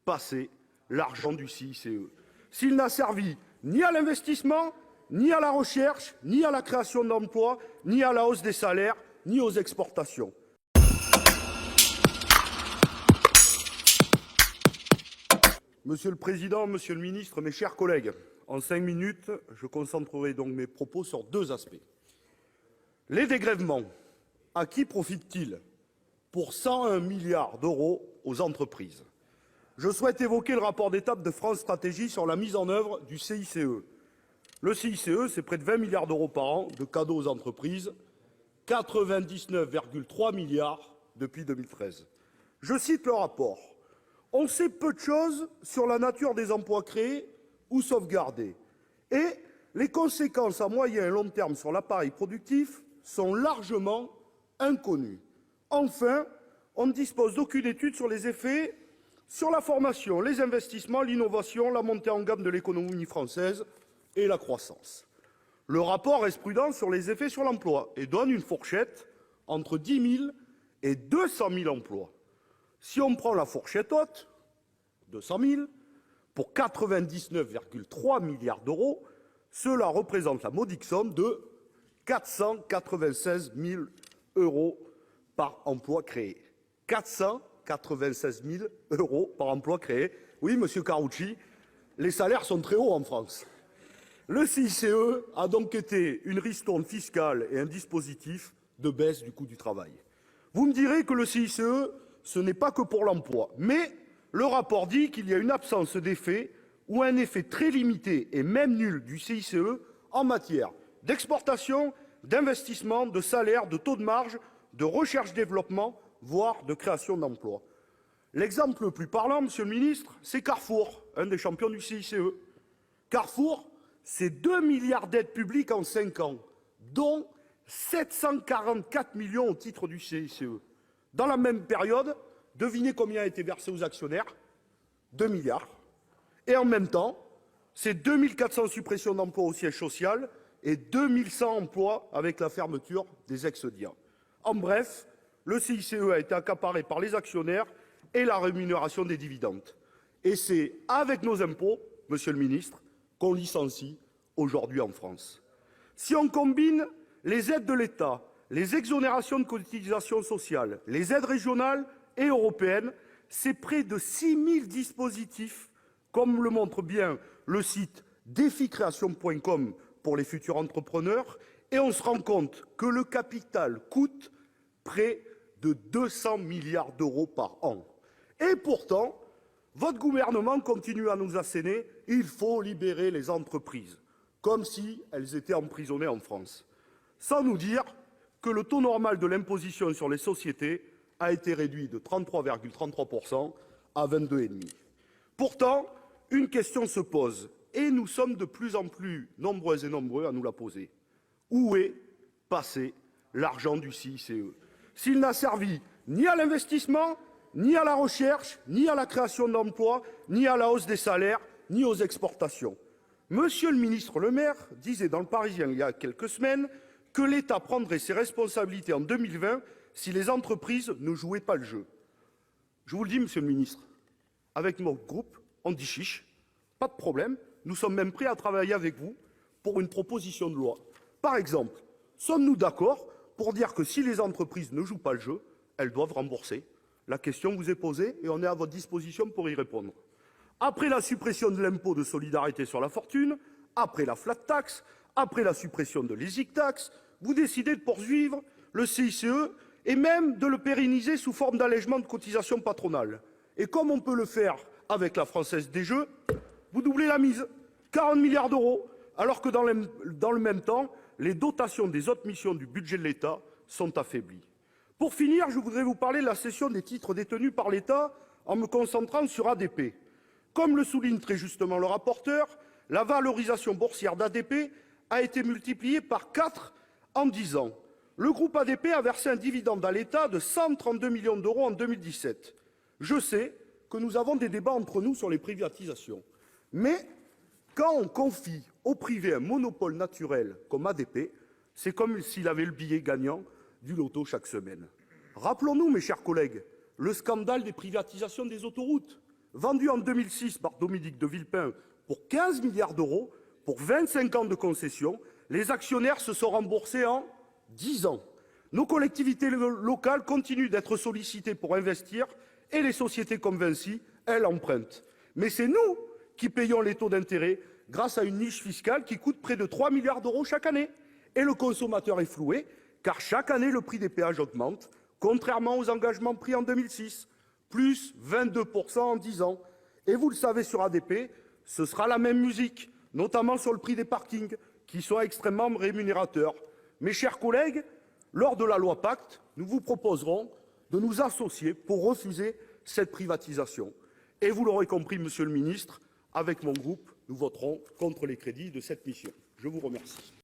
passer l'argent du CICE, s'il n'a servi ni à l'investissement, ni à la recherche, ni à la création d'emplois, ni à la hausse des salaires, ni aux exportations. Monsieur le Président, Monsieur le Ministre, mes chers collègues, en 5 minutes, je concentrerai donc mes propos sur 2 aspects. Les dégrèvements, à qui profitent-ils? Pour 101 milliards d'euros aux entreprises. Je souhaite évoquer le rapport d'étape de France Stratégie sur la mise en œuvre du CICE. Le CICE, c'est près de 20 milliards d'euros par an de cadeaux aux entreprises, 99,3 milliards depuis 2013. Je cite le rapport. On sait peu de choses sur la nature des emplois créés ou sauvegardés. Et les conséquences à moyen et long terme sur l'appareil productif sont largement inconnues. Enfin, on ne dispose d'aucune étude sur les effets sur la formation, les investissements, l'innovation, la montée en gamme de l'économie française et la croissance. Le rapport reste prudent sur les effets sur l'emploi et donne une fourchette entre 10 000 et 200 000 emplois. Si on prend la fourchette haute, 200 000, pour 99,3 milliards d'euros, cela représente la modique somme de 496 000 euros par emploi créé. 496 000 euros par emploi créé. Oui, monsieur Karoutchi, les salaires sont très hauts en France. Le CICE a donc été une ristourne fiscale et un dispositif de baisse du coût du travail. Vous me direz que le CICE, ce n'est pas que pour l'emploi, mais le rapport dit qu'il y a une absence d'effet ou un effet très limité et même nul du CICE en matière d'exportation, d'investissement, de salaire, de taux de marge, de recherche-développement, voire de création d'emplois. L'exemple le plus parlant, monsieur le ministre, c'est Carrefour, un des champions du CICE. Carrefour, c'est 2 milliards d'aides publiques en 5 ans, dont 744 millions au titre du CICE. Dans la même période, devinez combien a été versé aux actionnaires? 2 milliards. Et en même temps, c'est 2 400 suppressions d'emplois au siège social et 2 100 emplois avec la fermeture des ex-DIA. En bref, le CICE a été accaparé par les actionnaires et la rémunération des dividendes. Et c'est avec nos impôts, monsieur le ministre, qu'on licencie aujourd'hui en France. Si on combine les aides de l'État, les exonérations de cotisations sociales, les aides régionales et européennes, c'est près de 6 000 dispositifs, comme le montre bien le site déficreation.com pour les futurs entrepreneurs, et on se rend compte que le capital coûte près de 200 milliards d'euros par an. Et pourtant, votre gouvernement continue à nous asséner « il faut libérer les entreprises », comme si elles étaient emprisonnées en France, sans nous dire que le taux normal de l'imposition sur les sociétés a été réduit de 33,33% à 22,5%. Pourtant, une question se pose, et nous sommes de plus en plus nombreuses et nombreux à nous la poser. Où est passé l'argent du CICE? S'il n'a servi ni à l'investissement, ni à la recherche, ni à la création d'emplois, ni à la hausse des salaires, ni aux exportations. Monsieur le ministre Le Maire disait dans Le Parisien il y a quelques semaines que l'État prendrait ses responsabilités en 2020 si les entreprises ne jouaient pas le jeu. Je vous le dis, monsieur le ministre, avec mon groupe, on dit chiche, pas de problème, nous sommes même prêts à travailler avec vous pour une proposition de loi. Par exemple, sommes-nous d'accord pour dire que si les entreprises ne jouent pas le jeu, elles doivent rembourser? La question vous est posée et on est à votre disposition pour y répondre. Après la suppression de l'impôt de solidarité sur la fortune, après la flat tax, après la suppression de l'ESIC tax, vous décidez de poursuivre le CICE et même de le pérenniser sous forme d'allègement de cotisations patronales. Et comme on peut le faire avec la Française des Jeux, vous doublez la mise, 40 milliards d'euros, alors que dans le même temps, les dotations des autres missions du budget de l'État sont affaiblies. Pour finir, je voudrais vous parler de la cession des titres détenus par l'État en me concentrant sur ADP. Comme le souligne très justement le rapporteur, la valorisation boursière d'ADP a été multipliée par 4 en 10 ans. Le groupe ADP a versé un dividende à l'État de 132 millions d'euros en 2017. Je sais que nous avons des débats entre nous sur les privatisations. Mais quand on confie au privé un monopole naturel comme ADP, c'est comme s'il avait le billet gagnant du loto chaque semaine. Rappelons-nous, mes chers collègues, le scandale des privatisations des autoroutes. Vendu en 2006 par Dominique de Villepin pour 15 milliards d'euros, pour 25 ans de concession, les actionnaires se sont remboursés en 10 ans. Nos collectivités locales continuent d'être sollicitées pour investir et les sociétés comme Vinci, elles, empruntent. Mais c'est nous qui payons les taux d'intérêt grâce à une niche fiscale qui coûte près de 3 milliards d'euros chaque année. Et le consommateur est floué, car chaque année, le prix des péages augmente, contrairement aux engagements pris en 2006, plus 22% en 10 ans. Et vous le savez, sur ADP, ce sera la même musique, notamment sur le prix des parkings, qui sont extrêmement rémunérateurs. Mes chers collègues, lors de la loi Pacte, nous vous proposerons de nous associer pour refuser cette privatisation. Et vous l'aurez compris, monsieur le ministre, avec mon groupe, nous voterons contre les crédits de cette mission. Je vous remercie.